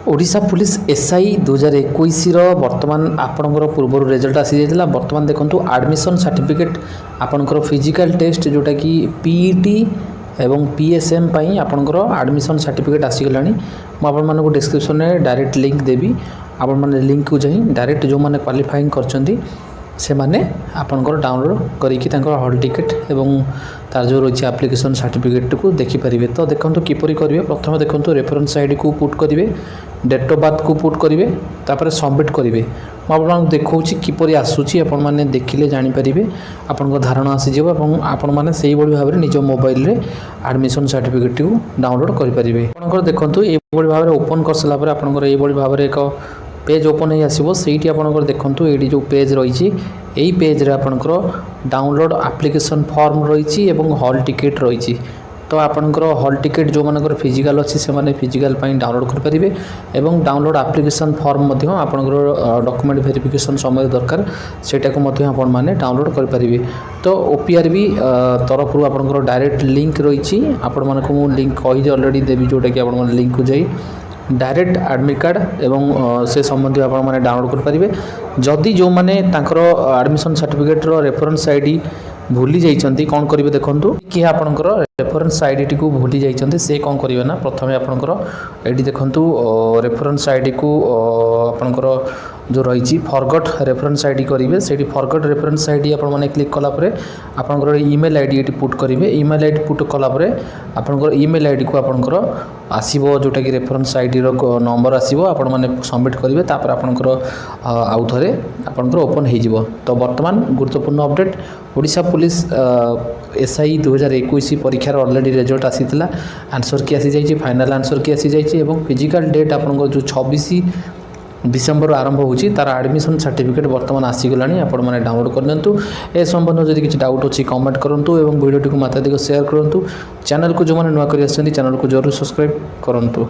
Odisha police SI 2021 बर्तमान आपणकर पूर्व रिजल्ट आसी जाइला। बर्तमान देखंतु एडमिशन सर्टिफिकेट आपणकर फिजिकल टेस्ट जोटा कि पीईटी एवं पीएसएम पई आपणकर एडमिशन सर्टिफिकेट आसी गलानी। मु आपण मानको डिस्क्रिप्शन में डायरेक्ट लिंक देबी। आपण माने लिंक को जाई डायरेक्ट जो माने क्वालिफाइंग करचंदी से माने आपणकर डाउनलोड करिकि तांकर हॉल टिकट एवं तार जो रही एप्लिकेशन सर्टिफिकेट को देखि परिबे। तो देखंतु किपरि करिवे। प्रथम देखंतु रेफरेंस आईडी को पुट करिवे, डेट ऑफ बर्थ को पुट करिवे, तापर सबमिट करिवे। मु आपन देखौछि किपरि आसुछि, आपण माने देखिले जानि परिबे, आपनको धारणा आसी जेबो एवं आपण माने सेही बडी भाबरे निज मोबाइल रे एडमिशन सर्टिफिकेट को डाउनलोड करि परिबे। आपनकर देखंतु ए बडी भाबरे ओपन करसला परे आपनकर ए बडी भाबरे एक पेज ओपन हो आसो। सहीटी आपंकर देखूँ ये जो पेज रही यही पेज रे आपंकर डाउनलोड एप्लिकेशन फॉर्म रही हॉल टिकेट रही। तो आपंकर हॉल टिकेट जो मानकर फिजिकल अच्छी से माने फिजिकल डाउनलोड करेंगे एवं डाउनलोड एप्लिकेशन फॉर्म आपंकर डॉक्यूमेंट वेरिफिकेशन समय दरकार सेटा को आपण माने डाउनलोड करेंगे। तो ओपीआर भी तरफ आपंकर डायरेक्ट लिंक रही। आपण मानक मु लिंक कही ऑलरेडी देवी जोटा कि आपण लिंक को जाई डायरेक्ट एडमिट कार्ड एवं से संबंधी आप डाउनलोड करेंगे। जदि जो मैंने एडमिशन सर्टिफिकेट रेफरेंस आईडी भूली जाइए कौन करेंगे देखूँ कि आपंकर रेफरेंस आईडी टी को भूली जाइए से कौन करेंगे ना प्रथम आपंकर ये देखूँ रेफरेंस आईडी को आपंकर जो रही फॉरगॉट रेफरेंस आईडी करेंगे से फॉरगॉट रेफरेंस आईडी आप क्लिक कलापर आपंकर ईमेल आईडी ये पुट करेंगे। ईमेल आईडी पुट कलापर आपंकर ईमेल आईडी को आपंकर आसीबो जोटा कि रेफरेंस आईडी रो नंबर आसीबो आपण माने सबमिट करेंगे। तापर आपंकर आउ थे आपंकर ओपन हो। तो वर्तमान गुरुत्वपूर्ण अपडेट ओडिशा पुलिस एसआई 2021 परीक्षार ऑलरेडी रिजल्ट आसीथिला। आंसर की आसी जाइए, फाइनल आंसर की आसी जाइए एवं फिजिकल डेट आपंकर जो 26 डिसेम्बर आरंभ होची तार एडमिशन सर्टिफिकेट वर्तमान आसीगला। आपण मैंने डाउनलोड करनियंतु। ए संबंध जदि किसी डाउट अच्छी कमेंट करूँ एवं वीडियो को मात्राधिक शेयर करूँ। चैनल को जो मैंने नुआ कर चैनल को जरूर सब्सक्राइब करूँ।